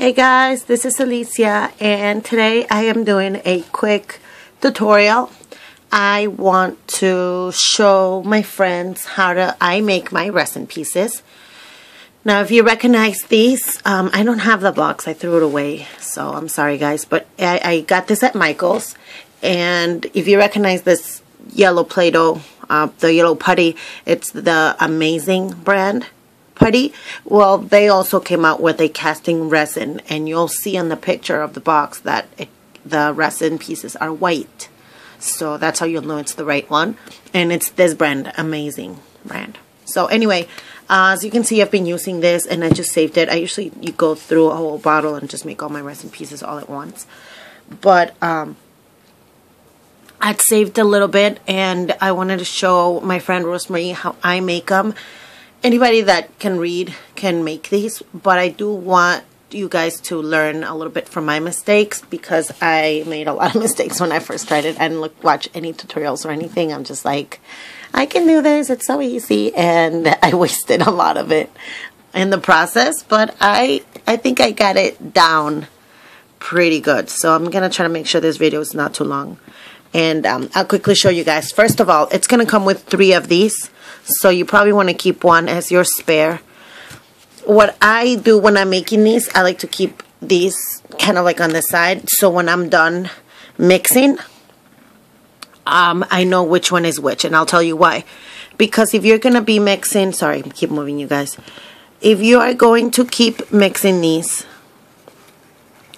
Hey guys, this is Alicia, and today I am doing a quick tutorial. I want to show my friends how I make my resin pieces. Now if you recognize these, I don't have the box, I threw it away, so I'm sorry guys, but I got this at Michael's, and if you recognize this yellow Play-Doh, the yellow putty, it's the Amazing brand putty. Well, they also came out with a casting resin, and you'll see on the picture of the box that the resin pieces are white, so that's how you'll know it's the right one. And it's this brand, Amazing brand. So anyway, as you can see, I've been using this and I just saved it. I usually go through a whole bottle and just make all my resin pieces all at once, but I'd saved a little bit and I wanted to show my friend Rosemary how I make them. Anybody that can read can make these, but I do want you guys to learn a little bit from my mistakes, because I made a lot of mistakes when I first tried it. I didn't watch any tutorials or anything. I'm just like, I can do this, it's so easy, and I wasted a lot of it in the process, but I think I got it down pretty good. So I'm gonna try to make sure this video is not too long, and I'll quickly show you guys. First of all, it's gonna come with 3 of these, so you probably want to keep one as your spare. What I do when I'm making these, I like to keep these kind of like on the side, so when I'm done mixing, I know which one is which, and I'll tell you why. Because if you're going to be mixing, sorry, keep moving you guys. If you are going to keep mixing these,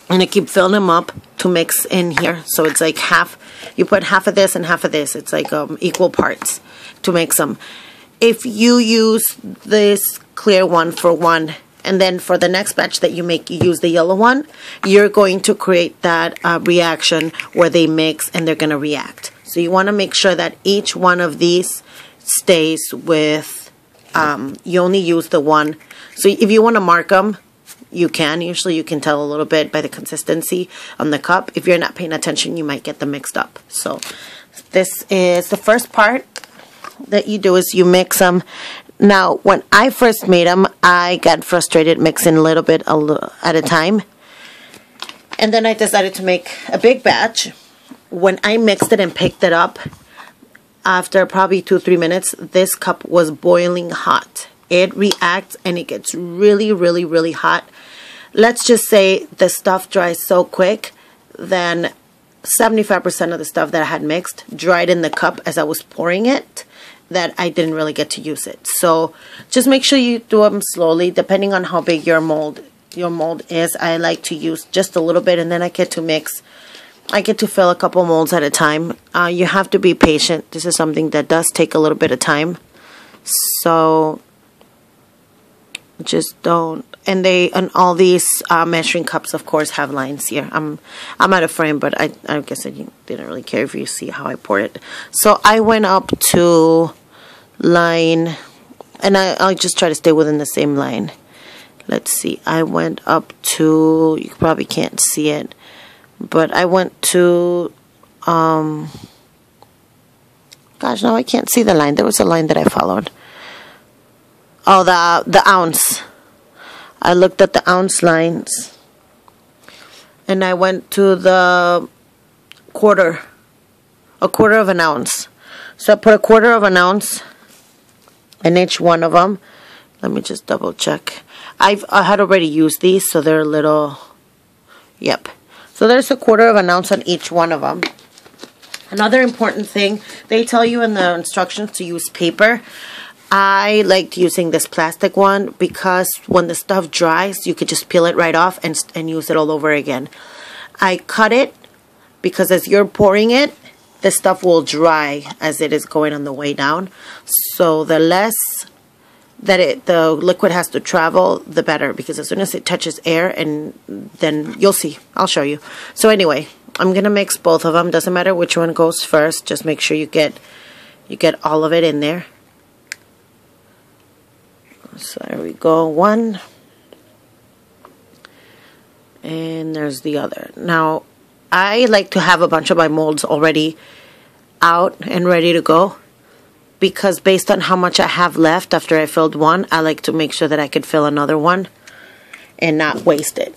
and I keep filling them up to mix in here, so it's like half, you put half of this and half of this, it's like equal parts to mix them. If you use this clear one for one, and then for the next batch that you make, you use the yellow one, you're going to create that reaction where they mix and they're going to react. So you want to make sure that each one of these stays with, you only use the one. So if you want to mark them, you can. Usually you can tell a little bit by the consistency on the cup. If you're not paying attention, you might get them mixed up. So this is the first part that you do, is you mix them. Now, when I first made them, I got frustrated mixing a little bit at a time. And then I decided to make a big batch. When I mixed it and picked it up, after probably 2-3 minutes, this cup was boiling hot. It reacts and it gets really, really, really hot. Let's just say the stuff dries so quick, then 75% of the stuff that I had mixed dried in the cup as I was pouring it, that I didn't really get to use it. So just make sure you do them slowly, depending on how big your mold is. I like to use just a little bit, and then I get to mix. I get to fill a couple molds at a time. You have to be patient. This is something that does take a little bit of time. So just don't. And all these measuring cups, of course, have lines here. I'm out of frame, but I guess I didn't really care if you see how I pour it. So I went up to line, and I'll just try to stay within the same line. Let's see. I went up to, you probably can't see it, but I went to, gosh, now I can't see the line. There was a line that I followed. Oh, the ounce. I looked at the ounce lines, and I went to the a quarter of an ounce. So I put a quarter of an ounce in each one of them. Let me just double check. I had already used these, so they're a little, yep. So there's a quarter of an ounce on each one of them. Another important thing, they tell you in the instructions to use paper. I liked using this plastic one because when the stuff dries, you could just peel it right off and use it all over again. I cut it because as you're pouring it, the stuff will dry as it is going on the way down. So the less that the liquid has to travel, the better, because as soon as it touches air, and then you'll see. I'll show you. So anyway, I'm gonna mix both of them. Doesn't matter which one goes first. Just make sure you get all of it in there. So there we go, one, and there's the other. Now, I like to have a bunch of my molds already out and ready to go, because based on how much I have left after I filled one, I like to make sure that I could fill another one and not waste it.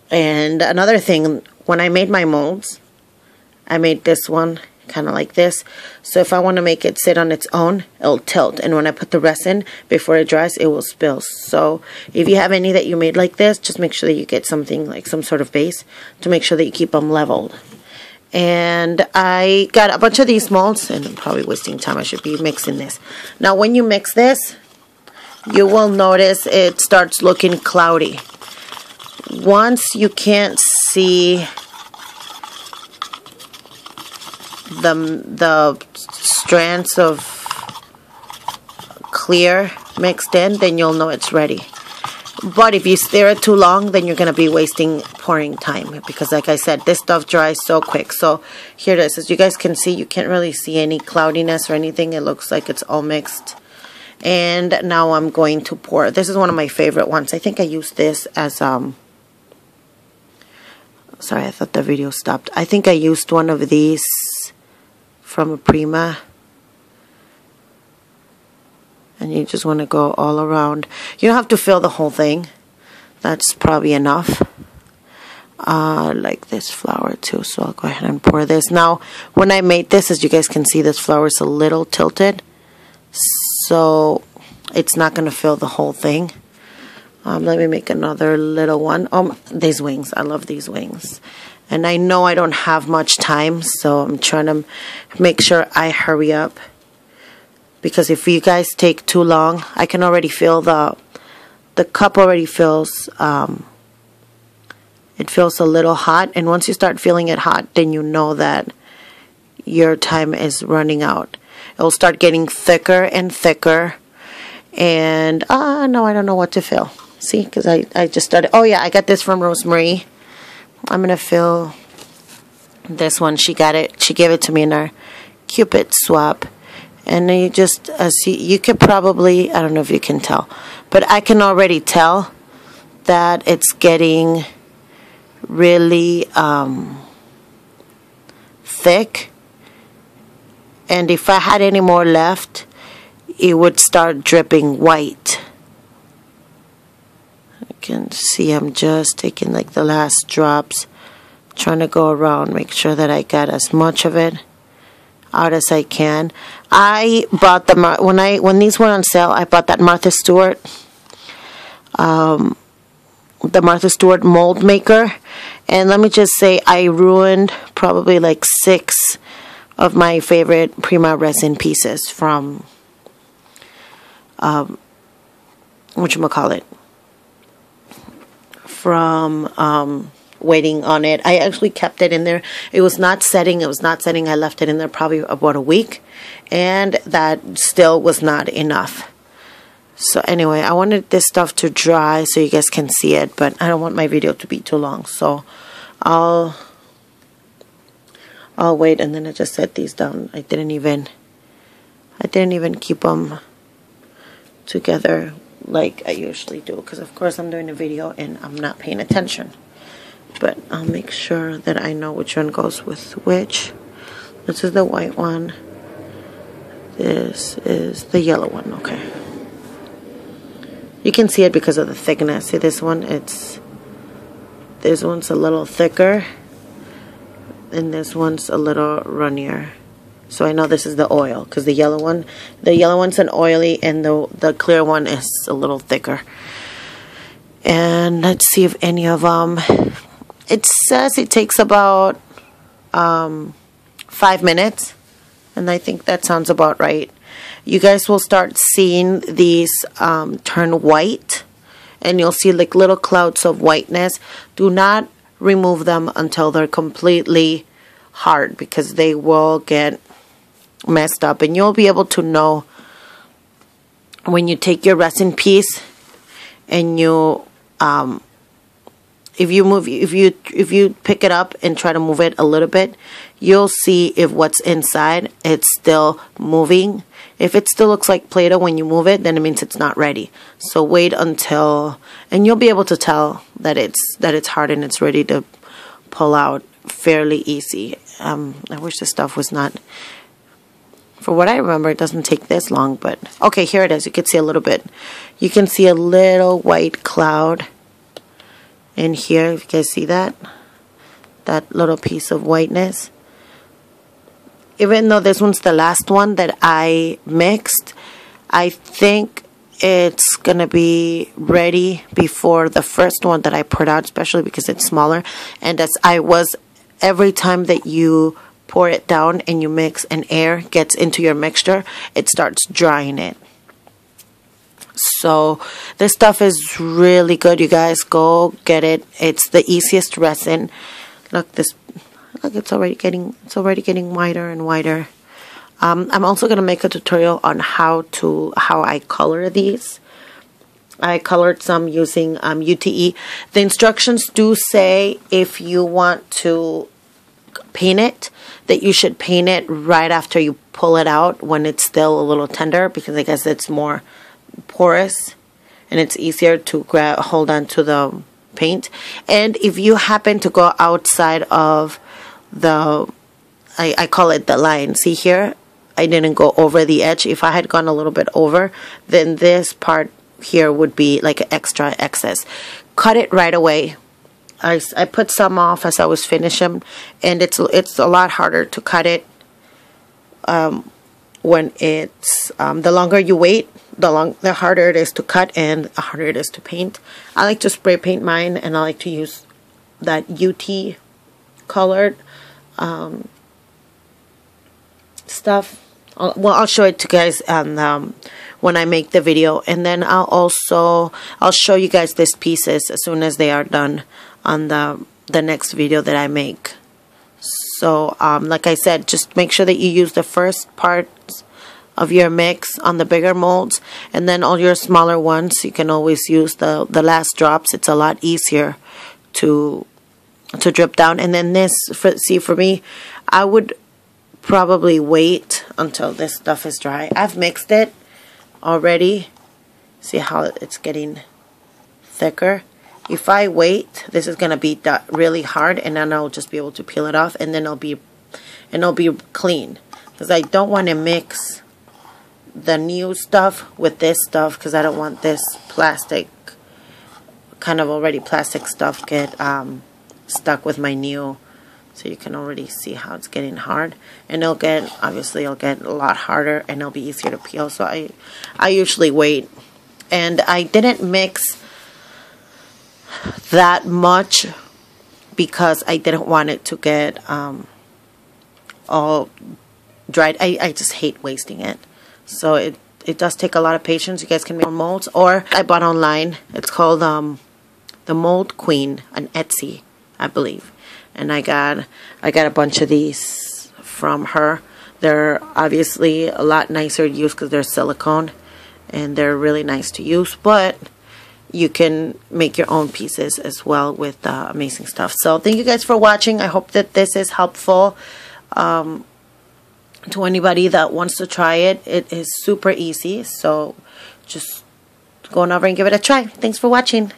And another thing, when I made my molds, I made this one kind of like this. So if I want to make it sit on its own, it'll tilt. And when I put the resin, before it dries, it will spill. So if you have any that you made like this, just make sure that you get something like some sort of base to make sure that you keep them leveled. And I got a bunch of these molds, and I'm probably wasting time. I should be mixing this. Now when you mix this, you will notice it starts looking cloudy. Once you can't see the strands of clear mixed in, then you'll know it's ready. But if you stir it too long, then you're going to be wasting pouring time, because like I said, this stuff dries so quick. So here it is. As you guys can see, you can't really see any cloudiness or anything. It looks like it's all mixed. And now I'm going to pour. This is one of my favorite ones. I think I used this as sorry, I thought the video stopped. I think I used one of these from a Prima. And you just want to go all around. You don't have to fill the whole thing. That's probably enough. I like this flour too, so I'll go ahead and pour this. Now, when I made this, as you guys can see, this flour is a little tilted. So it's not going to fill the whole thing. Let me make another little one. These wings. I love these wings. And I know I don't have much time, so I'm trying to make sure I hurry up. Because if you guys take too long, I can already feel the cup already feels, it feels a little hot. And once you start feeling it hot, then you know that your time is running out. It will start getting thicker and thicker. And, no, I don't know what to fill. See, because I just started. Oh, yeah, I got this from Rosemary. I'm going to fill this one. She got it. She gave it to me in our Cupid swap. And then you just see, you could probably, I don't know if you can tell, but I can already tell that it's getting really thick. And if I had any more left, it would start dripping white. You can see I'm just taking like the last drops, trying to go around, make sure that I got as much of it out as I can. I bought when these were on sale, I bought that Martha Stewart, the Martha Stewart mold maker, and let me just say I ruined probably like 6 of my favorite Prima resin pieces from whatchamacallit, from waiting on it. I actually kept it in there. It was not setting. I left it in there probably about a week, and that still was not enough. So anyway, I wanted this stuff to dry so you guys can see it, but I don't want my video to be too long, so I'll wait. And then I just set these down. I didn't even keep them together like I usually do, because of course I'm doing a video and I'm not paying attention. But I'll make sure that I know which one goes with which. This is the white one. This is the yellow one. Okay. You can see it because of the thickness. See this one? This one's a little thicker. And this one's a little runnier. So I know this is the oil, because the yellow one's an oily, and the clear one is a little thicker. And let's see if any of them. It says it takes about 5 minutes, and I think that sounds about right. You guys will start seeing these turn white, and you'll see like little clouds of whiteness. Do not remove them until they're completely hard, because they will get messed up. And you'll be able to know when you take your resin piece and you if you pick it up and try to move it a little bit, you'll see if what's inside, it's still moving. If it still looks like Play-Doh when you move it, then it means it's not ready. So wait until, and you'll be able to tell that it's hard and it's ready to pull out fairly easy. I wish this stuff was not, for what I remember, it doesn't take this long, but okay, here it is. You can see a little bit. You can see a little white cloud. in here. If you guys see that little piece of whiteness. Even though this one's the last one that I mixed, I think it's gonna be ready before the first one that I poured out, especially because it's smaller. And every time that you pour it down and you mix and air gets into your mixture, it starts drying it. So this stuff is really good, you guys. Go get it. It's the easiest resin. Look, it's already getting wider and wider. I'm also gonna make a tutorial on how I color these. I colored some using UTE. The instructions do say if you want to paint it, that you should paint it right after you pull it out when it's still a little tender, because I guess it's more porous and it's easier to hold on to the paint. And if you happen to go outside of I call it the line, see here, I didn't go over the edge. If I had gone a little bit over, then this part here would be like extra excess. Cut it right away. I put some off as I was finishing, and it's a lot harder to cut it when it's the longer you wait, the harder it is to cut and the harder it is to paint. I like to spray paint mine, and I like to use that UT colored stuff. I'll show it to you guys when I make the video, and then I'll show you guys these pieces as soon as they are done on the next video that I make. So like I said, just make sure that you use the first parts of your mix on the bigger molds, and then all your smaller ones you can always use the last drops. It's a lot easier to drip down. And then this, for me, I would probably wait until this stuff is dry. I've mixed it already. See how it's getting thicker? If I wait, this is gonna be really hard, and then I'll just be able to peel it off, and then it'll be clean, because I don't want to mix the new stuff with this stuff, because I don't want this plastic, kind of already plastic stuff, get stuck with my new. So you can already see how it's getting hard, and obviously it'll get a lot harder, and it'll be easier to peel. So I usually wait, and I didn't mix that much because I didn't want it to get all dried. I just hate wasting it. So it does take a lot of patience. You guys can make molds, or I bought online. It's called the Mold Queen on Etsy, I believe. And I got a bunch of these from her. They're obviously a lot nicer to use because they're silicone, and they're really nice to use. But you can make your own pieces as well with amazing stuff. So thank you guys for watching. I hope that this is helpful to anybody that wants to try it. It is super easy. So just go on over and give it a try. Thanks for watching.